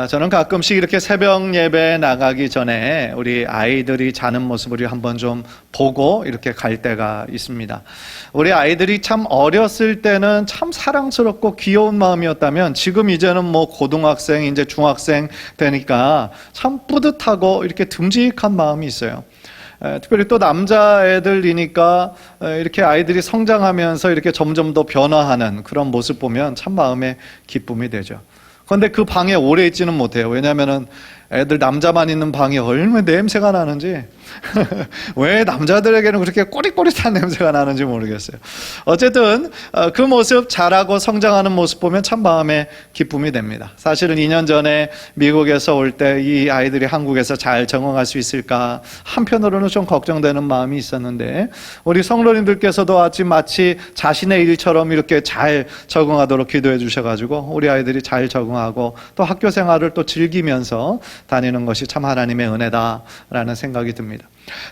저는 가끔씩 이렇게 새벽 예배 나가기 전에 우리 아이들이 자는 모습을 한번 좀 보고 이렇게 갈 때가 있습니다. 우리 아이들이 참 어렸을 때는 참 사랑스럽고 귀여운 마음이었다면 지금 이제는 뭐 고등학생, 이제 중학생 되니까 참 뿌듯하고 이렇게 듬직한 마음이 있어요. 특별히 또 남자애들이니까 이렇게 아이들이 성장하면서 이렇게 점점 더 변화하는 그런 모습 보면 참 마음에 기쁨이 되죠. 그런데 그 방에 오래 있지는 못해요. 왜냐하면은 애들 남자만 있는 방이 얼마나 냄새가 나는지 왜 남자들에게는 그렇게 꼬릿꼬릿한 냄새가 나는지 모르겠어요. 어쨌든 그 모습, 자라고 성장하는 모습 보면 참 마음에 기쁨이 됩니다. 사실은 2년 전에 미국에서 올 때 이 아이들이 한국에서 잘 적응할 수 있을까 한편으로는 좀 걱정되는 마음이 있었는데 우리 성도님들께서도 마치 자신의 일처럼 이렇게 잘 적응하도록 기도해 주셔가지고 우리 아이들이 잘 적응하고 또 학교 생활을 또 즐기면서 다니는 것이 참 하나님의 은혜다라는 생각이 듭니다.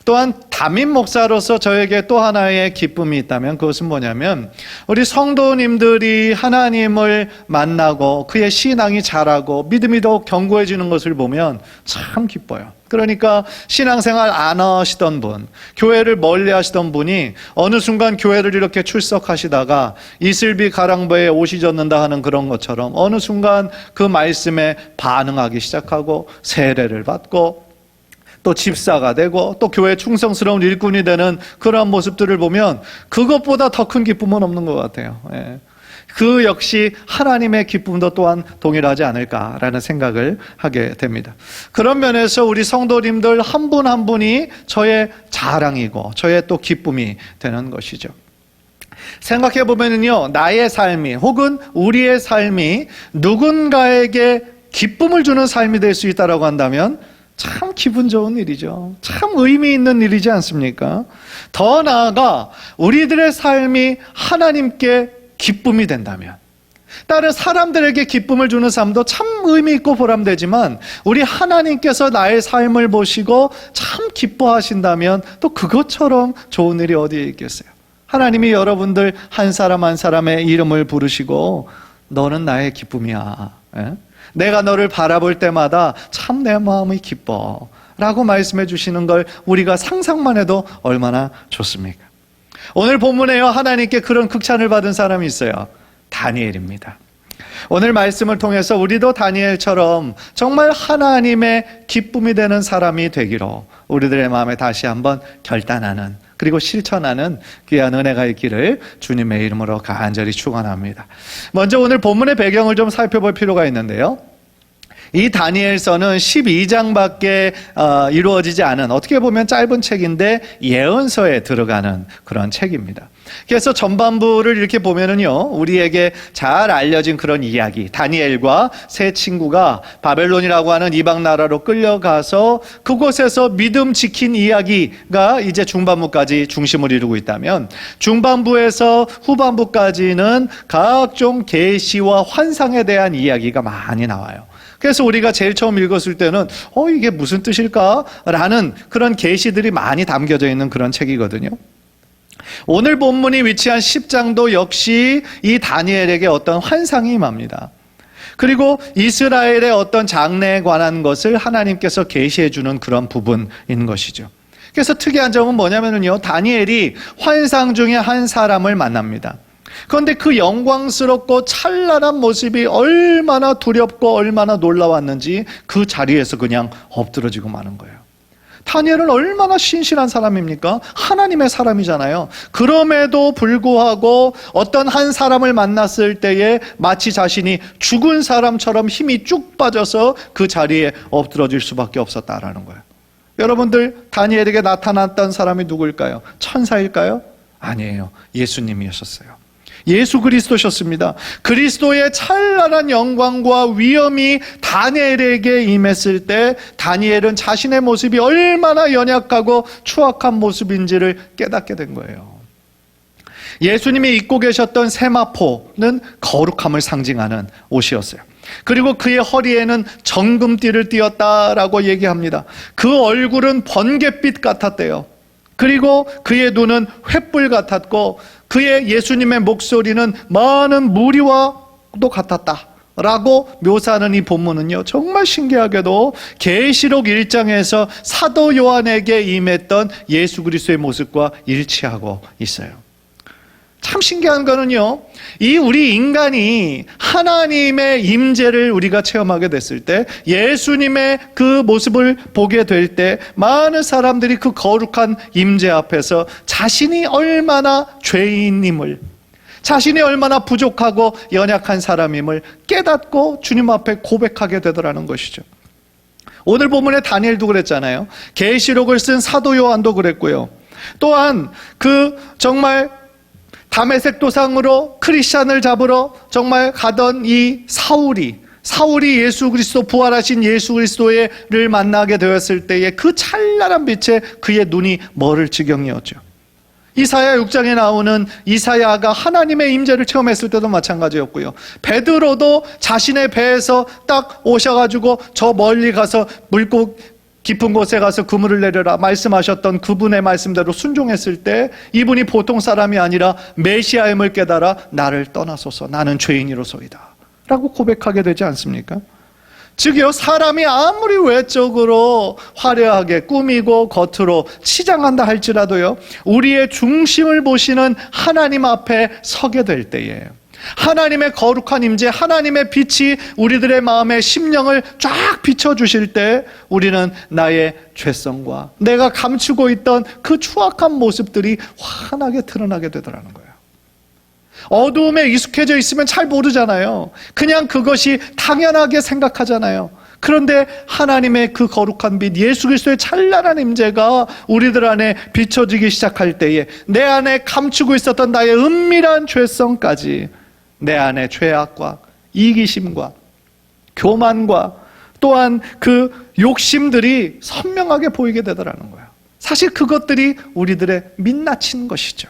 또한 담임 목사로서 저에게 또 하나의 기쁨이 있다면 그것은 뭐냐면 우리 성도님들이 하나님을 만나고 그의 신앙이 자라고 믿음이 더욱 견고해지는 것을 보면 참 기뻐요. 그러니까 신앙생활 안 하시던 분, 교회를 멀리 하시던 분이 어느 순간 교회를 이렇게 출석하시다가 이슬비 가랑부에 옷이 젖는다 하는 그런 것처럼 어느 순간 그 말씀에 반응하기 시작하고 세례를 받고 또 집사가 되고 또 교회 충성스러운 일꾼이 되는 그러한 모습들을 보면 그것보다 더 큰 기쁨은 없는 것 같아요. 그 역시 하나님의 기쁨도 또한 동일하지 않을까라는 생각을 하게 됩니다. 그런 면에서 우리 성도님들 한 분 한 분이 저의 자랑이고 저의 또 기쁨이 되는 것이죠. 생각해 보면은요, 나의 삶이 혹은 우리의 삶이 누군가에게 기쁨을 주는 삶이 될 수 있다라고 한다면 참 기분 좋은 일이죠. 참 의미 있는 일이지 않습니까? 더 나아가 우리들의 삶이 하나님께 기쁨이 된다면, 다른 사람들에게 기쁨을 주는 삶도 참 의미 있고 보람되지만 우리 하나님께서 나의 삶을 보시고 참 기뻐하신다면 또 그것처럼 좋은 일이 어디에 있겠어요? 하나님이 여러분들 한 사람 한 사람의 이름을 부르시고 너는 나의 기쁨이야, 내가 너를 바라볼 때마다 참 내 마음이 기뻐 라고 말씀해 주시는 걸 우리가 상상만 해도 얼마나 좋습니까? 오늘 본문에요, 하나님께 그런 극찬을 받은 사람이 있어요. 다니엘입니다. 오늘 말씀을 통해서 우리도 다니엘처럼 정말 하나님의 기쁨이 되는 사람이 되기로 우리들의 마음에 다시 한번 결단하는, 그리고 실천하는 귀한 은혜가 있기를 주님의 이름으로 간절히 축원합니다. 먼저 오늘 본문의 배경을 좀 살펴볼 필요가 있는데요, 이 다니엘서는 12장밖에 이루어지지 않은, 어떻게 보면 짧은 책인데 예언서에 들어가는 그런 책입니다. 그래서 전반부를 이렇게 보면은요, 우리에게 잘 알려진 그런 이야기, 다니엘과 세 친구가 바벨론이라고 하는 이방 나라로 끌려가서 그곳에서 믿음 지킨 이야기가 이제 중반부까지 중심을 이루고 있다면, 중반부에서 후반부까지는 각종 계시와 환상에 대한 이야기가 많이 나와요. 그래서 우리가 제일 처음 읽었을 때는 이게 무슨 뜻일까? 라는 그런 계시들이 많이 담겨져 있는 그런 책이거든요. 오늘 본문이 위치한 10장도 역시 이 다니엘에게 어떤 환상이 임합니다. 그리고 이스라엘의 어떤 장래에 관한 것을 하나님께서 계시해 주는 그런 부분인 것이죠. 그래서 특이한 점은 뭐냐면요, 다니엘이 환상 중에 한 사람을 만납니다. 그런데 그 영광스럽고 찬란한 모습이 얼마나 두렵고 얼마나 놀라웠는지 그 자리에서 그냥 엎드러지고 마는 거예요. 다니엘은 얼마나 신실한 사람입니까? 하나님의 사람이잖아요. 그럼에도 불구하고 어떤 한 사람을 만났을 때에 마치 자신이 죽은 사람처럼 힘이 쭉 빠져서 그 자리에 엎드러질 수밖에 없었다라는 거예요. 여러분들, 다니엘에게 나타났던 사람이 누구일까요? 천사일까요? 아니에요. 예수님이셨어요. 예수 그리스도셨습니다. 그리스도의 찬란한 영광과 위엄이 다니엘에게 임했을 때 다니엘은 자신의 모습이 얼마나 연약하고 추악한 모습인지를 깨닫게 된 거예요. 예수님이 입고 계셨던 세마포는 거룩함을 상징하는 옷이었어요. 그리고 그의 허리에는 정금띠를 띄었다라고 얘기합니다. 그 얼굴은 번갯빛 같았대요. 그리고 그의 눈은 횃불 같았고 그의 예수님의 목소리는 많은 무리와도 같았다 라고 묘사하는 이 본문은요, 정말 신기하게도 계시록 1장에서 사도 요한에게 임했던 예수 그리스도의 모습과 일치하고 있어요. 참 신기한 거는요, 이 우리 인간이 하나님의 임재를 우리가 체험하게 됐을 때, 예수님의 그 모습을 보게 될 때, 많은 사람들이 그 거룩한 임재 앞에서 자신이 얼마나 죄인임을, 자신이 얼마나 부족하고 연약한 사람임을 깨닫고 주님 앞에 고백하게 되더라는 것이죠. 오늘 본문의 다니엘도 그랬잖아요. 계시록을 쓴 사도 요한도 그랬고요. 또한 그 정말 다메섹 도상으로 크리스찬을 잡으러 정말 가던 이 사울이 예수 그리스도, 부활하신 예수 그리스도를 만나게 되었을 때에 그 찬란한 빛에 그의 눈이 멀을 지경이었죠. 이사야 6장에 나오는 이사야가 하나님의 임재를 체험했을 때도 마찬가지였고요. 베드로도 자신의 배에서 딱 오셔가지고 저 멀리 가서 물고 깊은 곳에 가서 그물을 내려라 말씀하셨던 그분의 말씀대로 순종했을 때 이분이 보통 사람이 아니라 메시아임을 깨달아 나를 떠나소서, 나는 죄인이로소이다 라고 고백하게 되지 않습니까? 즉요, 사람이 아무리 외적으로 화려하게 꾸미고 겉으로 치장한다 할지라도요, 우리의 중심을 보시는 하나님 앞에 서게 될 때에 하나님의 거룩한 임재, 하나님의 빛이 우리들의 마음의 심령을 쫙 비춰주실 때 우리는 나의 죄성과 내가 감추고 있던 그 추악한 모습들이 환하게 드러나게 되더라는 거예요. 어두움에 익숙해져 있으면 잘 모르잖아요. 그냥 그것이 당연하게 생각하잖아요. 그런데 하나님의 그 거룩한 빛, 예수 그리스도의 찬란한 임재가 우리들 안에 비춰지기 시작할 때에 내 안에 감추고 있었던 나의 은밀한 죄성까지, 내 안에 죄악과 이기심과 교만과 또한 그 욕심들이 선명하게 보이게 되더라는 거예요. 사실 그것들이 우리들의 민낯인 것이죠.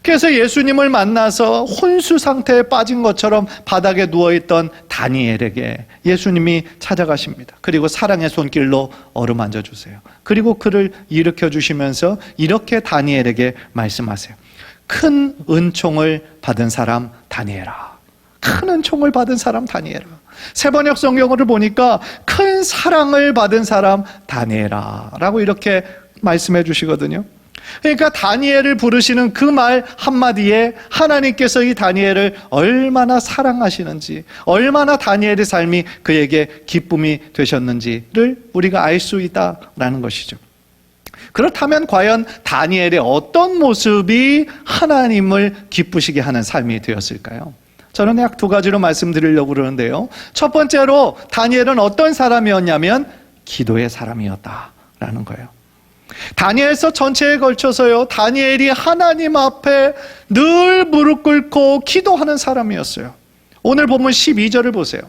그래서 예수님을 만나서 혼수 상태에 빠진 것처럼 바닥에 누워있던 다니엘에게 예수님이 찾아가십니다. 그리고 사랑의 손길로 어루만져 주세요. 그리고 그를 일으켜 주시면서 이렇게 다니엘에게 말씀하세요. 큰 은총을 받은 사람 다니엘아. 큰 은총을 받은 사람 다니엘아. 세번역 성경을 보니까 큰 사랑을 받은 사람 다니엘아 라고 이렇게 말씀해 주시거든요. 그러니까 다니엘을 부르시는 그 말 한마디에 하나님께서 이 다니엘을 얼마나 사랑하시는지, 얼마나 다니엘의 삶이 그에게 기쁨이 되셨는지를 우리가 알 수 있다라는 것이죠. 그렇다면 과연 다니엘의 어떤 모습이 하나님을 기쁘시게 하는 삶이 되었을까요? 저는 약 두 가지로 말씀드리려고 그러는데요. 첫 번째로 다니엘은 어떤 사람이었냐면 기도의 사람이었다라는 거예요. 다니엘서 전체에 걸쳐서요, 다니엘이 하나님 앞에 늘 무릎 꿇고 기도하는 사람이었어요. 오늘 본문 12절을 보세요.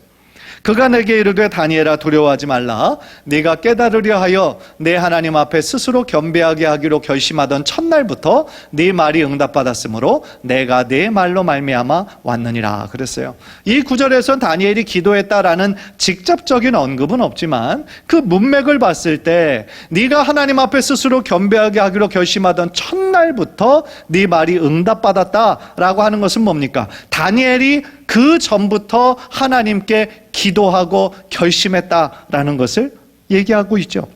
그가 내게 이르되 다니엘아 두려워하지 말라. 네가 깨달으려 하여 내 하나님 앞에 스스로 겸비하게 하기로 결심하던 첫날부터 네 말이 응답받았으므로 내가 네 말로 말미암아 왔느니라 그랬어요. 이 구절에선 다니엘이 기도했다라는 직접적인 언급은 없지만 그 문맥을 봤을 때 네가 하나님 앞에 스스로 겸비하게 하기로 결심하던 첫날부터 네 말이 응답받았다라고 하는 것은 뭡니까? 다니엘이 그 전부터 하나님께 기도하고 결심했다라는 것을 얘기하고 있죠.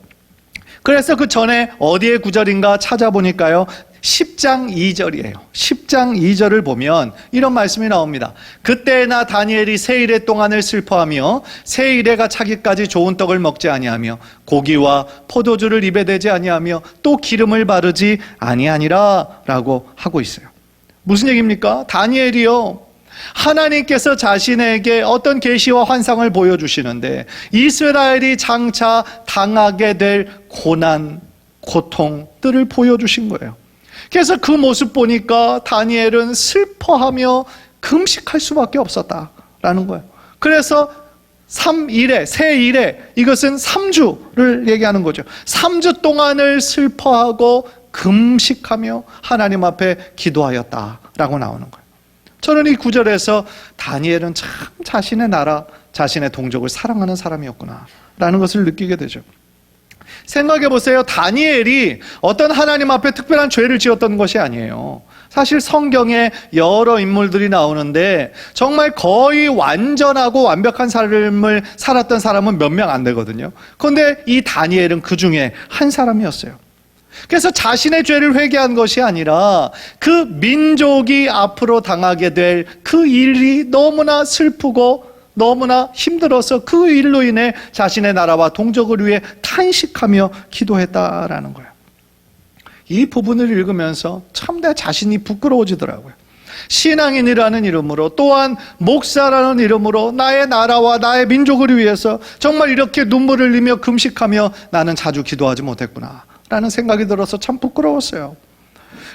그래서 그 전에 어디의 구절인가 찾아보니까요, 10장 2절이에요. 10장 2절을 보면 이런 말씀이 나옵니다. 그때나 다니엘이 세 일의 동안을 슬퍼하며 세 일에가 차기까지 좋은 떡을 먹지 아니하며 고기와 포도주를 입에 대지 아니하며 또 기름을 바르지 아니하니라 라고 하고 있어요. 무슨 얘기입니까? 다니엘이요, 하나님께서 자신에게 어떤 계시와 환상을 보여주시는데 이스라엘이 장차 당하게 될 고난, 고통들을 보여주신 거예요. 그래서 그 모습 보니까 다니엘은 슬퍼하며 금식할 수밖에 없었다라는 거예요. 그래서 3일에, 새 일에, 이것은 3주를 얘기하는 거죠. 3주 동안을 슬퍼하고 금식하며 하나님 앞에 기도하였다라고 나오는 거예요. 저는 이 구절에서 다니엘은 참 자신의 나라, 자신의 동족을 사랑하는 사람이었구나 라는 것을 느끼게 되죠. 생각해 보세요. 다니엘이 어떤 하나님 앞에 특별한 죄를 지었던 것이 아니에요. 사실 성경에 여러 인물들이 나오는데 정말 거의 완전하고 완벽한 삶을 살았던 사람은 몇 명 안 되거든요. 그런데 이 다니엘은 그 중에 한 사람이었어요. 그래서 자신의 죄를 회개한 것이 아니라 그 민족이 앞으로 당하게 될 그 일이 너무나 슬프고 너무나 힘들어서 그 일로 인해 자신의 나라와 동족을 위해 탄식하며 기도했다라는 거예요. 이 부분을 읽으면서 참 내 자신이 부끄러워지더라고요. 신앙인이라는 이름으로, 또한 목사라는 이름으로 나의 나라와 나의 민족을 위해서 정말 이렇게 눈물을 흘리며 금식하며 나는 자주 기도하지 못했구나 라는 생각이 들어서 참 부끄러웠어요.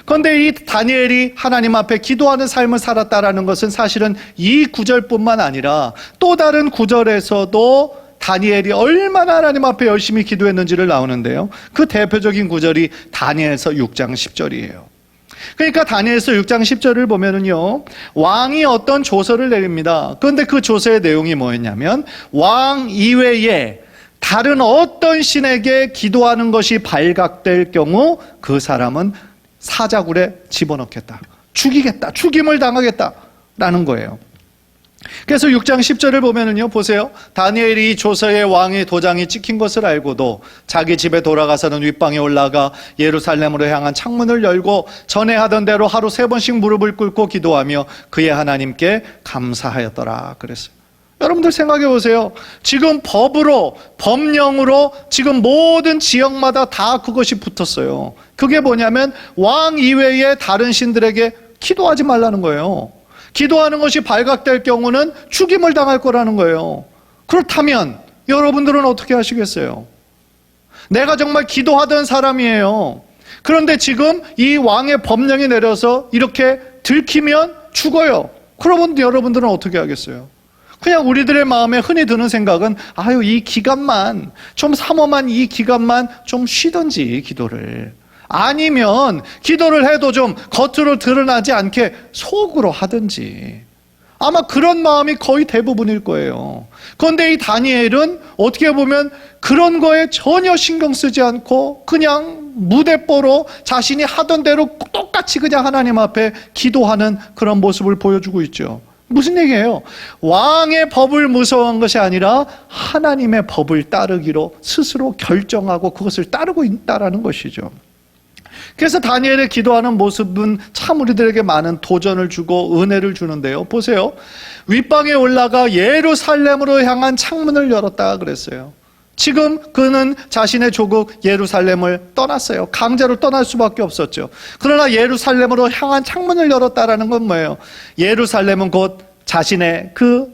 그런데 이 다니엘이 하나님 앞에 기도하는 삶을 살았다라는 것은 사실은 이 구절뿐만 아니라 또 다른 구절에서도 다니엘이 얼마나 하나님 앞에 열심히 기도했는지를 나오는데요. 그 대표적인 구절이 다니엘서 6장 10절이에요. 그러니까 다니엘서 6장 10절을 보면은요, 왕이 어떤 조서를 내립니다. 그런데 그 조서의 내용이 뭐였냐면, 왕 이외에 다른 어떤 신에게 기도하는 것이 발각될 경우 그 사람은 사자굴에 집어넣겠다, 죽이겠다, 죽임을 당하겠다라는 거예요. 그래서 6장 10절을 보면은요, 보세요. 다니엘이 조서에 왕의 도장이 찍힌 것을 알고도 자기 집에 돌아가서는 윗방에 올라가 예루살렘으로 향한 창문을 열고 전에 하던 대로 하루 3번씩 무릎을 꿇고 기도하며 그의 하나님께 감사하였더라 그랬어요. 여러분들 생각해 보세요. 지금 법으로, 법령으로 지금 모든 지역마다 다 그것이 붙었어요. 그게 뭐냐면 왕 이외에 다른 신들에게 기도하지 말라는 거예요. 기도하는 것이 발각될 경우는 죽임을 당할 거라는 거예요. 그렇다면 여러분들은 어떻게 하시겠어요? 내가 정말 기도하던 사람이에요. 그런데 지금 이 왕의 법령이 내려서 이렇게 들키면 죽어요. 그러면 여러분들은 어떻게 하겠어요? 그냥 우리들의 마음에 흔히 드는 생각은 아유, 이 기간만 좀 삼엄한 이 기간만 좀 쉬든지 기도를, 아니면 기도를 해도 좀 겉으로 드러나지 않게 속으로 하든지, 아마 그런 마음이 거의 대부분일 거예요. 그런데 이 다니엘은 어떻게 보면 그런 거에 전혀 신경 쓰지 않고 그냥 무대뽀로 자신이 하던 대로 똑같이 그냥 하나님 앞에 기도하는 그런 모습을 보여주고 있죠. 무슨 얘기예요? 왕의 법을 무서워한 것이 아니라 하나님의 법을 따르기로 스스로 결정하고 그것을 따르고 있다라는 것이죠. 그래서 다니엘의 기도하는 모습은 참 우리들에게 많은 도전을 주고 은혜를 주는데요. 보세요. 윗방에 올라가 예루살렘으로 향한 창문을 열었다 그랬어요. 지금 그는 자신의 조국 예루살렘을 떠났어요. 강제로 떠날 수밖에 없었죠. 그러나 예루살렘으로 향한 창문을 열었다라는 건 뭐예요? 예루살렘은 곧 자신의 그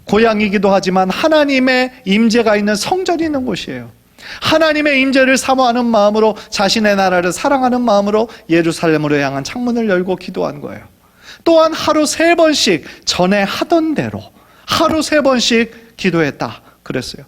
고향이기도 하지만 하나님의 임재가 있는 성전이 있는 곳이에요. 하나님의 임재를 사모하는 마음으로, 자신의 나라를 사랑하는 마음으로 예루살렘으로 향한 창문을 열고 기도한 거예요. 또한 하루 3번씩 전에 하던 대로 하루 3번씩 기도했다 그랬어요.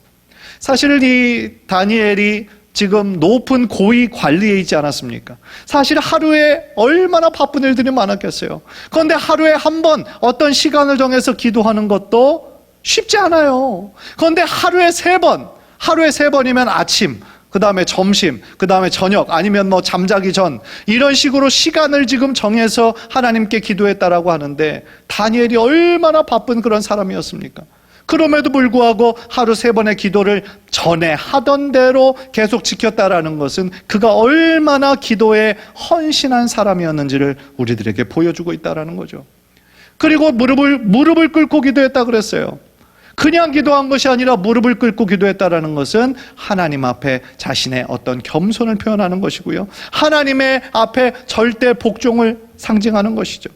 사실 이 다니엘이 지금 높은 고위 관리에 있지 않았습니까? 사실 하루에 얼마나 바쁜 일들이 많았겠어요. 그런데 하루에 한 번 어떤 시간을 정해서 기도하는 것도 쉽지 않아요. 그런데 하루에 3번, 하루에 3번이면 아침, 그 다음에 점심, 그 다음에 저녁, 아니면 뭐 잠자기 전, 이런 식으로 시간을 지금 정해서 하나님께 기도했다라고 하는데 다니엘이 얼마나 바쁜 그런 사람이었습니까? 그럼에도 불구하고 하루 3번의 기도를 전에 하던 대로 계속 지켰다라는 것은 그가 얼마나 기도에 헌신한 사람이었는지를 우리들에게 보여주고 있다라는 거죠. 그리고 무릎을 꿇고 기도했다 그랬어요. 그냥 기도한 것이 아니라 무릎을 꿇고 기도했다라는 것은 하나님 앞에 자신의 어떤 겸손을 표현하는 것이고요, 하나님의 앞에 절대 복종을 상징하는 것이죠.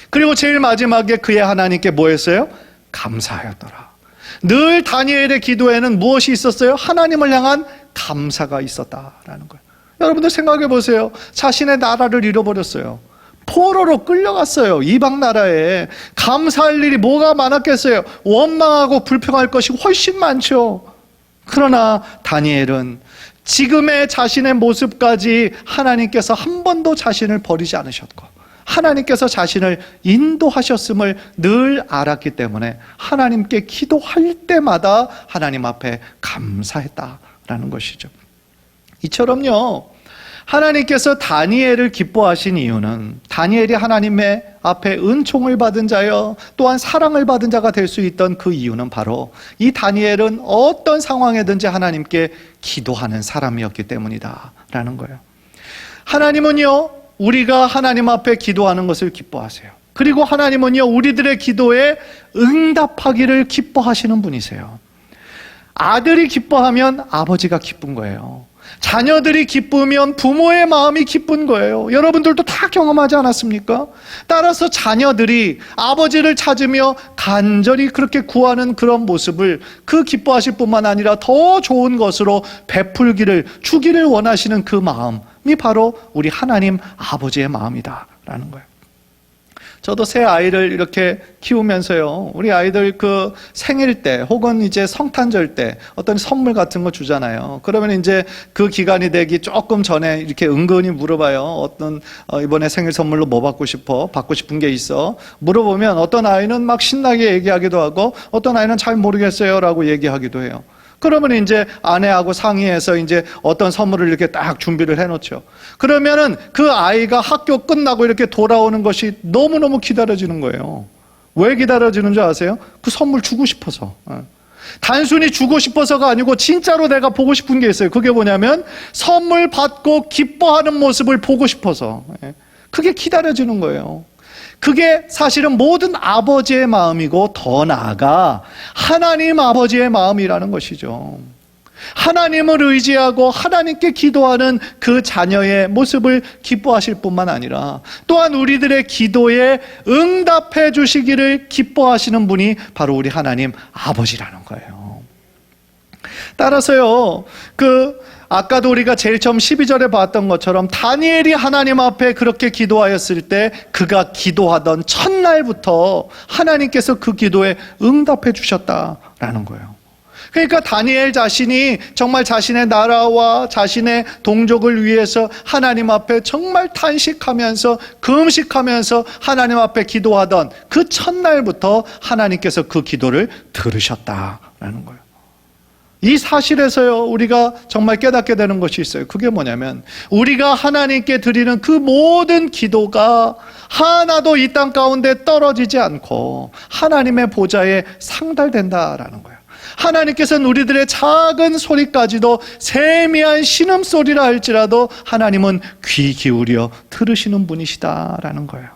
그리고 제일 마지막에 그의 하나님께 뭐 했어요? 감사하였더라. 늘 다니엘의 기도에는 무엇이 있었어요? 하나님을 향한 감사가 있었다라는 거예요. 여러분들 생각해 보세요. 자신의 나라를 잃어버렸어요. 포로로 끌려갔어요. 이방 나라에. 감사할 일이 뭐가 많았겠어요? 원망하고 불평할 것이 훨씬 많죠. 그러나 다니엘은 지금의 자신의 모습까지 하나님께서 한 번도 자신을 버리지 않으셨고 하나님께서 자신을 인도하셨음을 늘 알았기 때문에 하나님께 기도할 때마다 하나님 앞에 감사했다라는 것이죠. 이처럼요, 하나님께서 다니엘을 기뻐하신 이유는 다니엘이 하나님의 앞에 은총을 받은 자여 또한 사랑을 받은 자가 될 수 있던 그 이유는 바로 이 다니엘은 어떤 상황에든지 하나님께 기도하는 사람이었기 때문이다 라는 거예요. 하나님은요, 우리가 하나님 앞에 기도하는 것을 기뻐하세요. 그리고 하나님은요, 우리들의 기도에 응답하기를 기뻐하시는 분이세요. 아들이 기뻐하면 아버지가 기쁜 거예요. 자녀들이 기쁘면 부모의 마음이 기쁜 거예요. 여러분들도 다 경험하지 않았습니까? 따라서 자녀들이 아버지를 찾으며 간절히 그렇게 구하는 그런 모습을 그 기뻐하실 뿐만 아니라 더 좋은 것으로 베풀기를 주기를 원하시는 그 마음이 바로 우리 하나님 아버지의 마음이다라는 거예요. 저도 새 아이를 이렇게 키우면서요, 우리 아이들 그 생일 때 혹은 이제 성탄절 때 어떤 선물 같은 거 주잖아요. 그러면 이제 그 기간이 되기 조금 전에 이렇게 은근히 물어봐요. 어떤 이번에 생일 선물로 뭐 받고 싶어? 받고 싶은 게 있어? 물어보면 어떤 아이는 막 신나게 얘기하기도 하고 어떤 아이는 잘 모르겠어요 라고 얘기하기도 해요. 그러면 이제 아내하고 상의해서 이제 어떤 선물을 이렇게 딱 준비를 해놓죠. 그러면은 그 아이가 학교 끝나고 이렇게 돌아오는 것이 너무너무 기다려지는 거예요. 왜 기다려지는 줄 아세요? 그 선물 주고 싶어서. 단순히 주고 싶어서가 아니고 진짜로 내가 보고 싶은 게 있어요. 그게 뭐냐면 선물 받고 기뻐하는 모습을 보고 싶어서. 그게 기다려지는 거예요. 그게 사실은 모든 아버지의 마음이고 더 나아가 하나님 아버지의 마음이라는 것이죠. 하나님을 의지하고 하나님께 기도하는 그 자녀의 모습을 기뻐하실 뿐만 아니라 또한 우리들의 기도에 응답해 주시기를 기뻐하시는 분이 바로 우리 하나님 아버지라는 거예요. 따라서요, 아까도 우리가 제일 처음 12절에 봤던 것처럼 다니엘이 하나님 앞에 그렇게 기도하였을 때 그가 기도하던 첫날부터 하나님께서 그 기도에 응답해 주셨다라는 거예요. 그러니까 다니엘 자신이 정말 자신의 나라와 자신의 동족을 위해서 하나님 앞에 정말 탄식하면서 금식하면서 하나님 앞에 기도하던 그 첫날부터 하나님께서 그 기도를 들으셨다라는 거예요. 이 사실에서요, 우리가 정말 깨닫게 되는 것이 있어요. 그게 뭐냐면 우리가 하나님께 드리는 그 모든 기도가 하나도 이 땅 가운데 떨어지지 않고 하나님의 보좌에 상달된다라는 거예요. 하나님께서는 우리들의 작은 소리까지도 세미한 신음소리라 할지라도 하나님은 귀 기울여 들으시는 분이시다라는 거예요.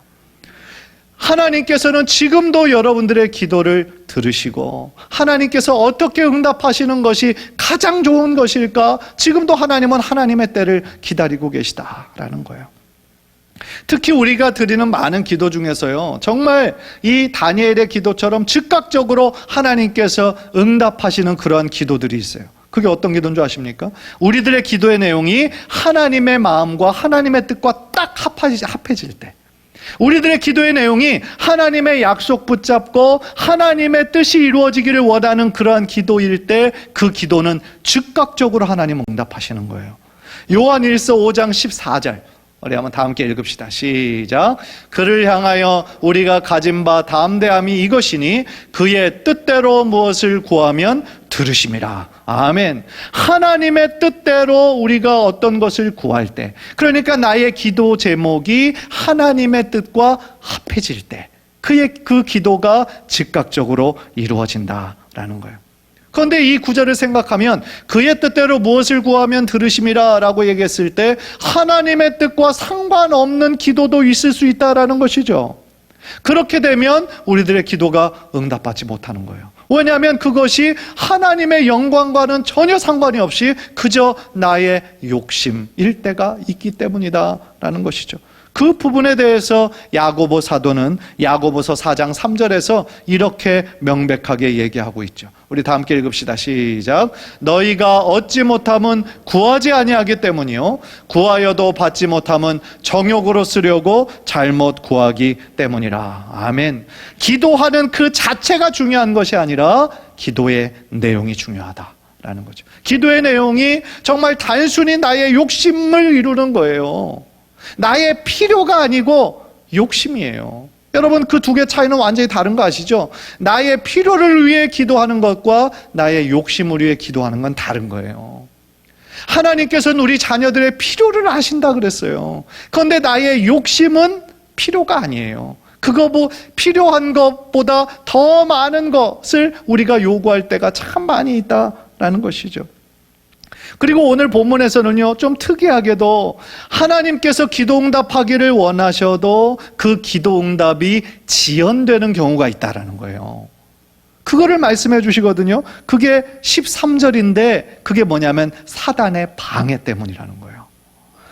하나님께서는 지금도 여러분들의 기도를 들으시고 하나님께서 어떻게 응답하시는 것이 가장 좋은 것일까? 지금도 하나님은 하나님의 때를 기다리고 계시다라는 거예요. 특히 우리가 드리는 많은 기도 중에서요, 정말 이 다니엘의 기도처럼 즉각적으로 하나님께서 응답하시는 그러한 기도들이 있어요. 그게 어떤 기도인 줄 아십니까? 우리들의 기도의 내용이 하나님의 마음과 하나님의 뜻과 딱 합해질 때, 우리들의 기도의 내용이 하나님의 약속 붙잡고 하나님의 뜻이 이루어지기를 원하는 그러한 기도일 때 그 기도는 즉각적으로 하나님 응답하시는 거예요. 요한일서 5장 14절 우리 한번 다 함께 읽읍시다. 시작. 그를 향하여 우리가 가진 바 담대함이 이것이니 그의 뜻대로 무엇을 구하면 들으심이라. 아멘. 하나님의 뜻대로 우리가 어떤 것을 구할 때, 그러니까 나의 기도 제목이 하나님의 뜻과 합해질 때 그의 그 기도가 즉각적으로 이루어진다라는 거예요. 그런데 이 구절을 생각하면 그의 뜻대로 무엇을 구하면 들으심이라 라고 얘기했을 때 하나님의 뜻과 상관없는 기도도 있을 수 있다라는 것이죠. 그렇게 되면 우리들의 기도가 응답받지 못하는 거예요. 왜냐하면 그것이 하나님의 영광과는 전혀 상관이 없이 그저 나의 욕심일 때가 있기 때문이다라는 것이죠. 그 부분에 대해서 야고보 사도는 야고보서 4장 3절에서 이렇게 명백하게 얘기하고 있죠. 우리 다 함께 읽읍시다. 시작. 너희가 얻지 못함은 구하지 아니하기 때문이요 구하여도 받지 못함은 정욕으로 쓰려고 잘못 구하기 때문이라. 아멘. 기도하는 그 자체가 중요한 것이 아니라 기도의 내용이 중요하다라는 거죠. 기도의 내용이 정말 단순히 나의 욕심을 이루는 거예요. 나의 필요가 아니고 욕심이에요. 여러분, 그 두 개 차이는 완전히 다른 거 아시죠? 나의 필요를 위해 기도하는 것과 나의 욕심을 위해 기도하는 건 다른 거예요. 하나님께서는 우리 자녀들의 필요를 아신다 그랬어요. 그런데 나의 욕심은 필요가 아니에요. 그거 뭐 필요한 것보다 더 많은 것을 우리가 요구할 때가 참 많이 있다라는 것이죠. 그리고 오늘 본문에서는요, 좀 특이하게도 하나님께서 기도응답하기를 원하셔도 그 기도응답이 지연되는 경우가 있다라는 거예요. 그거를 말씀해 주시거든요. 그게 13절인데 그게 뭐냐면 사단의 방해 때문이라는 거예요.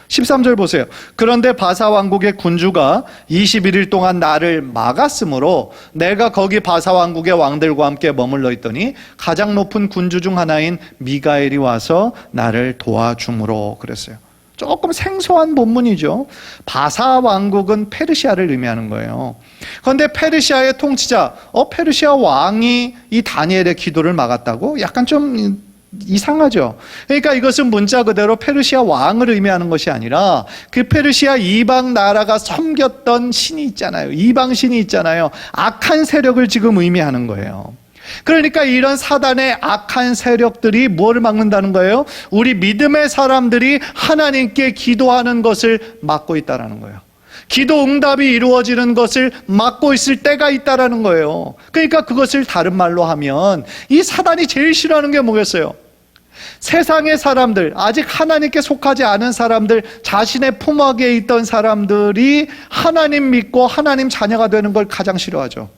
13절 보세요. 그런데 바사 왕국의 군주가 21일 동안 나를 막았으므로 내가 거기 바사 왕국의 왕들과 함께 머물러 있더니 가장 높은 군주 중 하나인 미가엘이 와서 나를 도와줌으로 그랬어요. 조금 생소한 본문이죠. 바사 왕국은 페르시아를 의미하는 거예요. 그런데 페르시아의 통치자, 페르시아 왕이 이 다니엘의 기도를 막았다고? 약간 좀 이상하죠. 그러니까 이것은 문자 그대로 페르시아 왕을 의미하는 것이 아니라 그 페르시아 이방 나라가 섬겼던 신이 있잖아요. 이방 신이 있잖아요. 악한 세력을 지금 의미하는 거예요. 그러니까 이런 사단의 악한 세력들이 무엇을 막는다는 거예요? 우리 믿음의 사람들이 하나님께 기도하는 것을 막고 있다는 거예요. 기도 응답이 이루어지는 것을 막고 있을 때가 있다는 거예요. 그러니까 그것을 다른 말로 하면 이 사단이 제일 싫어하는 게 뭐겠어요? 세상의 사람들, 아직 하나님께 속하지 않은 사람들, 자신의 품악에 있던 사람들이 하나님 믿고 하나님 자녀가 되는 걸 가장 싫어하죠.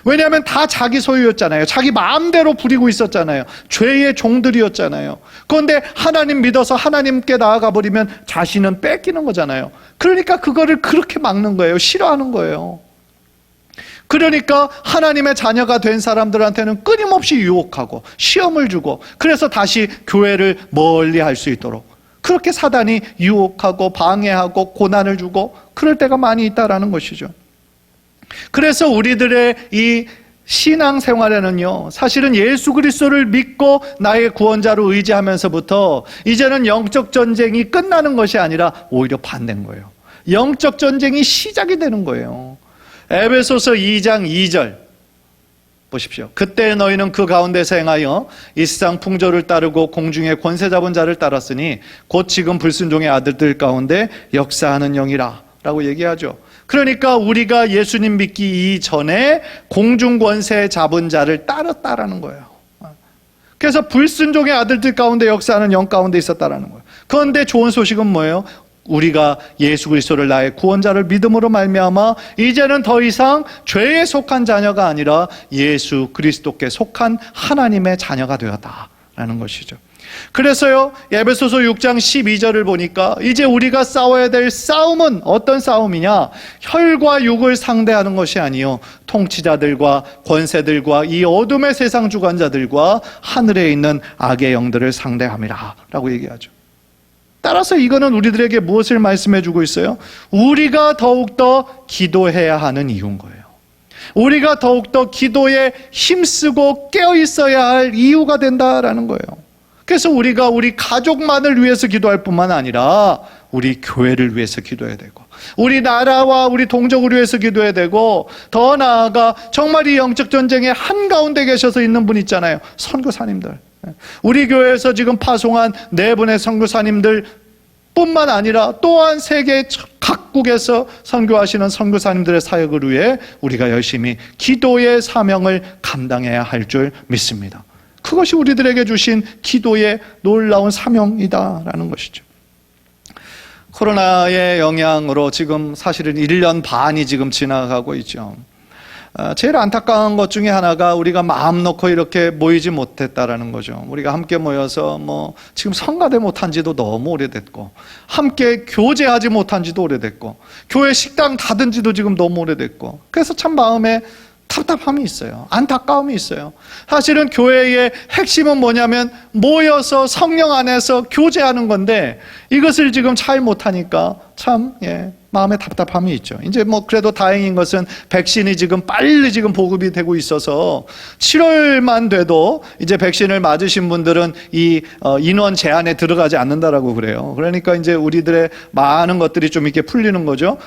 왜냐하면 다 자기 소유였잖아요. 자기 마음대로 부리고 있었잖아요. 죄의 종들이었잖아요. 그런데 하나님 믿어서 하나님께 나아가 버리면 자신은 뺏기는 거잖아요. 그러니까 그거를 그렇게 막는 거예요. 싫어하는 거예요. 그러니까 하나님의 자녀가 된 사람들한테는 끊임없이 유혹하고 시험을 주고, 그래서 다시 교회를 멀리 할 수 있도록 그렇게 사단이 유혹하고 방해하고 고난을 주고 그럴 때가 많이 있다라는 것이죠. 그래서 우리들의 이 신앙생활에는요, 사실은 예수 그리스도를 믿고 나의 구원자로 의지하면서부터 이제는 영적 전쟁이 끝나는 것이 아니라 오히려 반대인 거예요. 영적 전쟁이 시작이 되는 거예요. 에베소서 2장 2절 보십시오. 그때 너희는 그 가운데서 행하여 이 세상 풍조를 따르고 공중의 권세 잡은 자를 따랐으니 곧 지금 불순종의 아들들 가운데 역사하는 영이라 라고 얘기하죠. 그러니까 우리가 예수님 믿기 이전에 공중 권세 잡은 자를 따랐다라는 거예요. 그래서 불순종의 아들들 가운데 역사하는 영 가운데 있었다라는 거예요. 그런데 좋은 소식은 뭐예요? 우리가 예수 그리스도를 나의 구원자를 믿음으로 말미암아 이제는 더 이상 죄에 속한 자녀가 아니라 예수 그리스도께 속한 하나님의 자녀가 되었다라는 것이죠. 그래서요, 에베소서 6장 12절을 보니까 이제 우리가 싸워야 될 싸움은 어떤 싸움이냐? 혈과 육을 상대하는 것이 아니요 통치자들과 권세들과 이 어둠의 세상 주관자들과 하늘에 있는 악의 영들을 상대함이라 라고 얘기하죠. 따라서 이거는 우리들에게 무엇을 말씀해 주고 있어요? 우리가 더욱더 기도해야 하는 이유인 거예요. 우리가 더욱더 기도에 힘쓰고 깨어 있어야 할 이유가 된다라는 거예요. 그래서 우리가 우리 가족만을 위해서 기도할 뿐만 아니라 우리 교회를 위해서 기도해야 되고, 우리 나라와 우리 동족을 위해서 기도해야 되고, 더 나아가 정말 이 영적 전쟁의 한가운데 계셔서 있는 분 있잖아요. 선교사님들. 우리 교회에서 지금 파송한 4분의 선교사님들 뿐만 아니라 또한 세계 각국에서 선교하시는 선교사님들의 사역을 위해 우리가 열심히 기도의 사명을 감당해야 할 줄 믿습니다. 그것이 우리들에게 주신 기도의 놀라운 사명이다라는 것이죠. 코로나의 영향으로 지금 사실은 1년 반이 지금 지나가고 있죠. 제일 안타까운 것 중에 하나가 우리가 마음 놓고 이렇게 모이지 못했다라는 거죠. 우리가 함께 모여서 지금 성가대 못한 지도 너무 오래됐고, 함께 교제하지 못한 지도 오래됐고, 교회 식당 닫은 지도 지금 너무 오래됐고, 그래서 참 마음에 답답함이 있어요. 안타까움이 있어요. 사실은 교회의 핵심은 뭐냐면 모여서 성령 안에서 교제하는 건데, 이것을 지금 잘 못하니까 참 마음에 답답함이 있죠. 이제 그래도 다행인 것은 백신이 지금 빨리 지금 보급이 되고 있어서 7월만 돼도 이제 백신을 맞으신 분들은 이 인원 제한에 들어가지 않는다라고 그래요. 그러니까 이제 우리들의 많은 것들이 좀 이렇게 풀리는 거죠.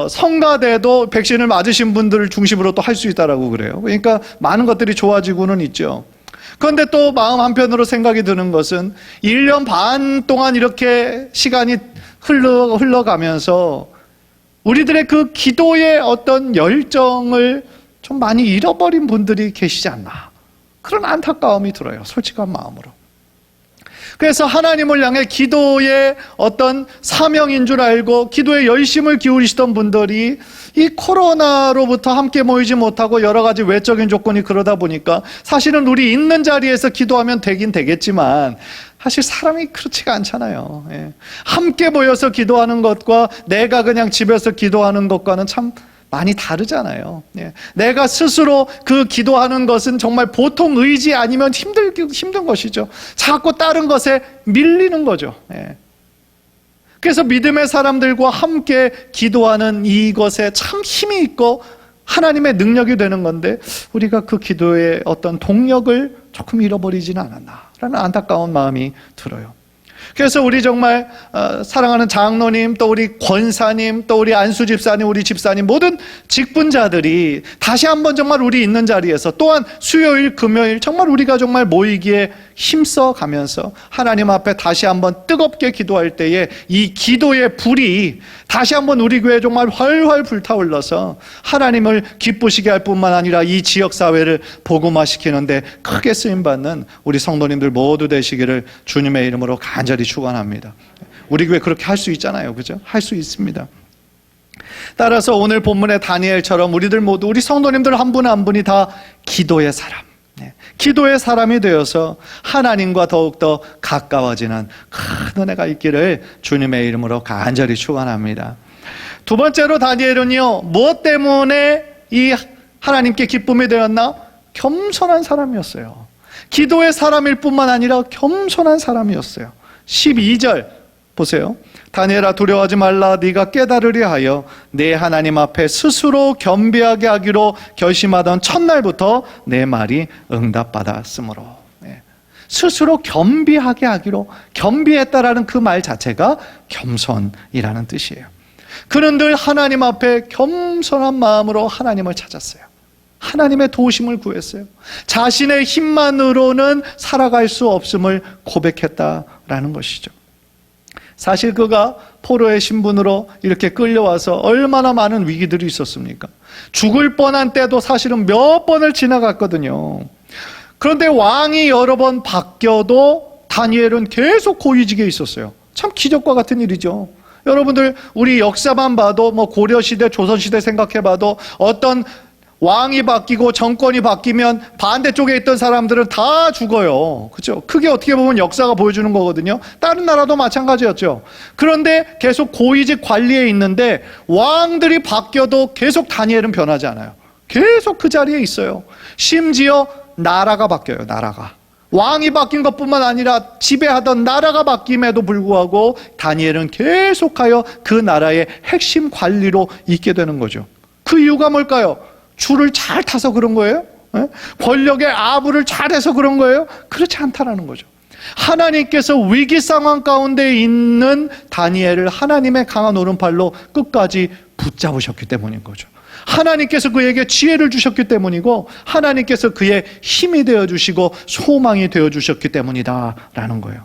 성가대도 백신을 맞으신 분들을 중심으로 또 할 수 있다라고 그래요. 그러니까 많은 것들이 좋아지고는 있죠. 그런데 또 마음 한편으로 생각이 드는 것은 1년 반 동안 이렇게 시간이 흘러가면서 우리들의 그 기도의 어떤 열정을 좀 많이 잃어버린 분들이 계시지 않나, 그런 안타까움이 들어요. 솔직한 마음으로. 그래서 하나님을 향해 기도의 어떤 사명인 줄 알고 기도에 열심을 기울이시던 분들이 이 코로나로부터 함께 모이지 못하고 여러 가지 외적인 조건이 그러다 보니까 사실은 우리 있는 자리에서 기도하면 되긴 되겠지만 사실 사람이 그렇지가 않잖아요. 예. 함께 모여서 기도하는 것과 내가 그냥 집에서 기도하는 것과는 참 많이 다르잖아요. 예. 내가 스스로 그 기도하는 것은 정말 보통 의지 아니면 힘든 것이죠. 자꾸 다른 것에 밀리는 거죠. 예. 그래서 믿음의 사람들과 함께 기도하는 이것에 참 힘이 있고 하나님의 능력이 되는 건데 우리가 그 기도의 어떤 동력을 조금 잃어버리지는 않았나라는 안타까운 마음이 들어요. 그래서 우리 정말 사랑하는 장로님, 또 우리 권사님, 또 우리 안수 집사님, 우리 집사님, 모든 직분자들이 다시 한번 정말 우리 있는 자리에서 또한 수요일, 금요일 정말 우리가 정말 모이기에 힘써 가면서 하나님 앞에 다시 한번 뜨겁게 기도할 때에 이 기도의 불이 다시 한번 우리 교회에 정말 활활 불타올라서 하나님을 기쁘시게 할 뿐만 아니라 이 지역사회를 복음화시키는데 크게 쓰임받는 우리 성도님들 모두 되시기를 주님의 이름으로 간절히 축원합니다. 우리 교회 그렇게 할 수 있잖아요. 그죠? 할 수 있습니다. 따라서 오늘 본문의 다니엘처럼 우리들 모두, 우리 성도님들 한 분 한 분이 다 기도의 사람, 기도의 사람이 되어서 하나님과 더욱더 가까워지는 큰 은혜가 있기를 주님의 이름으로 간절히 축원합니다. 두 번째로 다니엘은요, 무엇 때문에 이 하나님께 기쁨이 되었나? 겸손한 사람이었어요. 기도의 사람일 뿐만 아니라 겸손한 사람이었어요. 12절 보세요. 다니엘아, 두려워하지 말라. 네가 깨달으려 하여 내 하나님 앞에 스스로 겸비하게 하기로 결심하던 첫날부터 내 말이 응답받았으므로. 스스로 겸비하게 하기로, 겸비했다라는 그 말 자체가 겸손이라는 뜻이에요. 그는 늘 하나님 앞에 겸손한 마음으로 하나님을 찾았어요. 하나님의 도우심을 구했어요. 자신의 힘만으로는 살아갈 수 없음을 고백했다라는 것이죠. 사실 그가 포로의 신분으로 이렇게 끌려와서 얼마나 많은 위기들이 있었습니까? 죽을 뻔한 때도 사실은 몇 번을 지나갔거든요. 그런데 왕이 여러 번 바뀌어도 다니엘은 계속 고위직에 있었어요. 참 기적과 같은 일이죠. 여러분들 우리 역사만 봐도 뭐 고려시대, 조선시대 생각해봐도 어떤 왕이 바뀌고 정권이 바뀌면 반대쪽에 있던 사람들은 다 죽어요. 그렇죠? 크게 어떻게 보면 역사가 보여주는 거거든요. 다른 나라도 마찬가지였죠. 그런데 계속 고위직 관리에 있는데 왕들이 바뀌어도 계속 다니엘은 변하지 않아요. 계속 그 자리에 있어요. 심지어 나라가 바뀌어요. 나라가. 왕이 바뀐 것뿐만 아니라 지배하던 나라가 바뀜에도 불구하고 다니엘은 계속하여 그 나라의 핵심 관리로 있게 되는 거죠. 그 이유가 뭘까요? 줄을 잘 타서 그런 거예요? 권력의 아부를 잘해서 그런 거예요? 그렇지 않다라는 거죠. 하나님께서 위기 상황 가운데 있는 다니엘을 하나님의 강한 오른팔로 끝까지 붙잡으셨기 때문인 거죠. 하나님께서 그에게 지혜를 주셨기 때문이고 하나님께서 그의 힘이 되어주시고 소망이 되어주셨기 때문이다라는 거예요.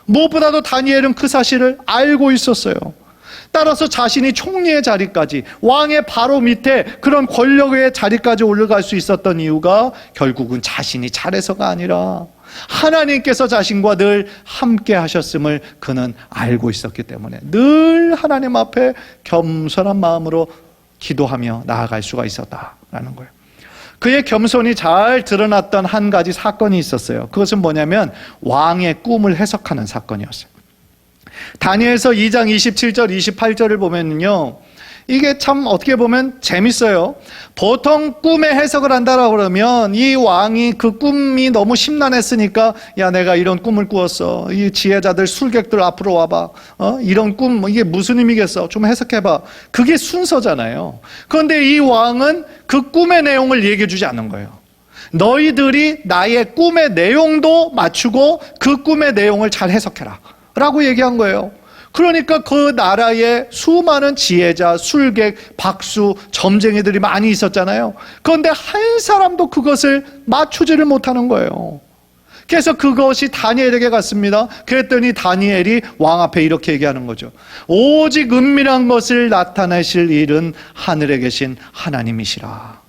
무엇보다도 다니엘은 그 사실을 알고 있었어요. 따라서 자신이 총리의 자리까지, 왕의 바로 밑에 그런 권력의 자리까지 올라갈 수 있었던 이유가 결국은 자신이 잘해서가 아니라 하나님께서 자신과 늘 함께 하셨음을 그는 알고 있었기 때문에 늘 하나님 앞에 겸손한 마음으로 기도하며 나아갈 수가 있었다라는 거예요. 그의 겸손이 잘 드러났던 한 가지 사건이 있었어요. 그것은 뭐냐면 왕의 꿈을 해석하는 사건이었어요. 다니엘서 2장 27절 28절을 보면요, 이게 참 어떻게 보면 재밌어요. 보통 꿈의 해석을 한다라고 그러면 이 왕이 그 꿈이 너무 심란했으니까 야, 내가 이런 꿈을 꾸었어. 이 지혜자들 술객들 앞으로 와봐. 이런 꿈 이게 무슨 의미겠어? 좀 해석해봐. 그게 순서잖아요. 그런데 이 왕은 그 꿈의 내용을 얘기해 주지 않는 거예요. 너희들이 나의 꿈의 내용도 맞추고 그 꿈의 내용을 잘 해석해라 라고 얘기한 거예요. 그러니까 그 나라에 수많은 지혜자, 술객, 박수, 점쟁이들이 많이 있었잖아요. 그런데 한 사람도 그것을 맞추지를 못하는 거예요. 그래서 그것이 다니엘에게 갔습니다. 그랬더니 다니엘이 왕 앞에 이렇게 얘기하는 거죠. 오직 은밀한 것을 나타내실 일은 하늘에 계신 하나님이시라.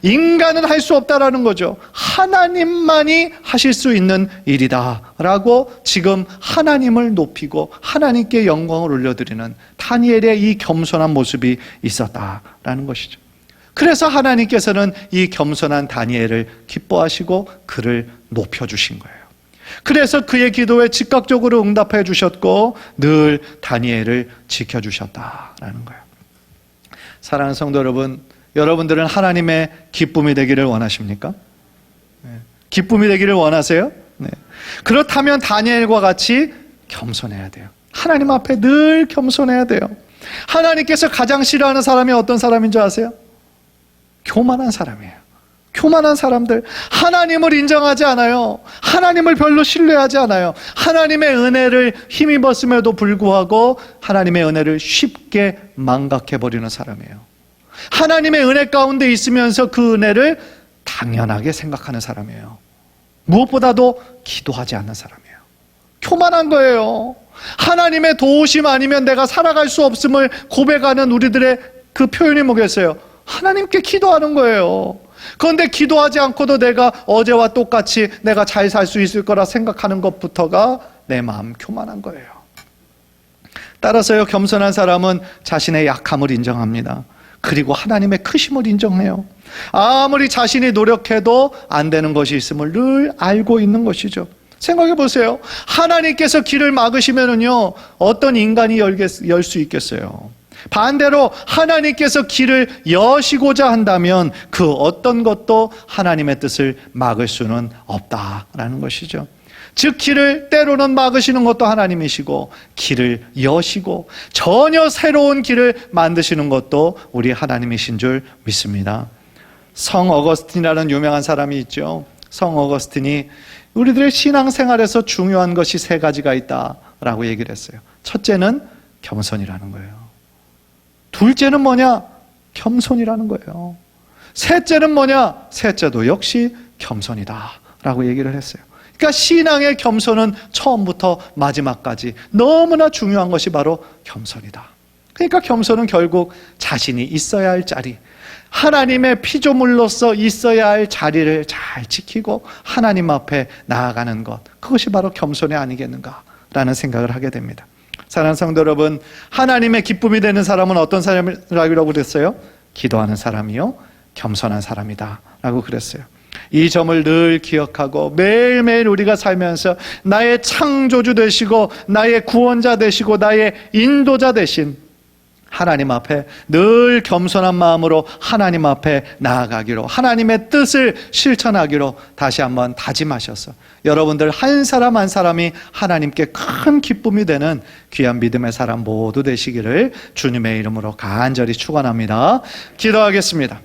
인간은 할 수 없다라는 거죠. 하나님만이 하실 수 있는 일이다 라고 지금 하나님을 높이고 하나님께 영광을 올려드리는 다니엘의 이 겸손한 모습이 있었다라는 것이죠. 그래서 하나님께서는 이 겸손한 다니엘을 기뻐하시고 그를 높여주신 거예요. 그래서 그의 기도에 즉각적으로 응답해 주셨고 늘 다니엘을 지켜주셨다라는 거예요. 사랑하는 성도 여러분, 여러분들은 하나님의 기쁨이 되기를 원하십니까? 기쁨이 되기를 원하세요? 네. 그렇다면 다니엘과 같이 겸손해야 돼요. 하나님 앞에 늘 겸손해야 돼요. 하나님께서 가장 싫어하는 사람이 어떤 사람인 줄 아세요? 교만한 사람이에요. 교만한 사람들, 하나님을 인정하지 않아요. 하나님을 별로 신뢰하지 않아요. 하나님의 은혜를 힘입었음에도 불구하고 하나님의 은혜를 쉽게 망각해버리는 사람이에요. 하나님의 은혜 가운데 있으면서 그 은혜를 당연하게 생각하는 사람이에요. 무엇보다도 기도하지 않는 사람이에요. 교만한 거예요. 하나님의 도우심 아니면 내가 살아갈 수 없음을 고백하는 우리들의 그 표현이 뭐겠어요? 하나님께 기도하는 거예요. 그런데 기도하지 않고도 내가 어제와 똑같이 내가 잘 살 수 있을 거라 생각하는 것부터가 내 마음 교만한 거예요. 따라서요, 겸손한 사람은 자신의 약함을 인정합니다. 그리고 하나님의 크심을 인정해요. 아무리 자신이 노력해도 안 되는 것이 있음을 늘 알고 있는 것이죠. 생각해 보세요. 하나님께서 길을 막으시면은요, 어떤 인간이 열 수 있겠어요? 반대로 하나님께서 길을 여시고자 한다면 그 어떤 것도 하나님의 뜻을 막을 수는 없다라는 것이죠. 즉 길을 때로는 막으시는 것도 하나님이시고 길을 여시고 전혀 새로운 길을 만드시는 것도 우리 하나님이신 줄 믿습니다. 성 어거스틴이라는 유명한 사람이 있죠. 성 어거스틴이 우리들의 신앙생활에서 중요한 것이 세 가지가 있다라고 얘기를 했어요. 첫째는 겸손이라는 거예요. 둘째는 뭐냐? 겸손이라는 거예요. 셋째는 뭐냐? 셋째도 역시 겸손이다라고 얘기를 했어요. 그러니까 신앙의 겸손은 처음부터 마지막까지 너무나 중요한 것이 바로 겸손이다. 그러니까 겸손은 결국 자신이 있어야 할 자리, 하나님의 피조물로서 있어야 할 자리를 잘 지키고 하나님 앞에 나아가는 것, 그것이 바로 겸손이 아니겠는가라는 생각을 하게 됩니다. 사랑하는 성도 여러분, 하나님의 기쁨이 되는 사람은 어떤 사람이라고 그랬어요? 기도하는 사람이요, 겸손한 사람이다 라고 그랬어요. 이 점을 늘 기억하고 매일매일 우리가 살면서 나의 창조주 되시고 나의 구원자 되시고 나의 인도자 되신 하나님 앞에 늘 겸손한 마음으로 하나님 앞에 나아가기로, 하나님의 뜻을 실천하기로 다시 한번 다짐하셔서 여러분들 한 사람 한 사람이 하나님께 큰 기쁨이 되는 귀한 믿음의 사람 모두 되시기를 주님의 이름으로 간절히 축원합니다. 기도하겠습니다.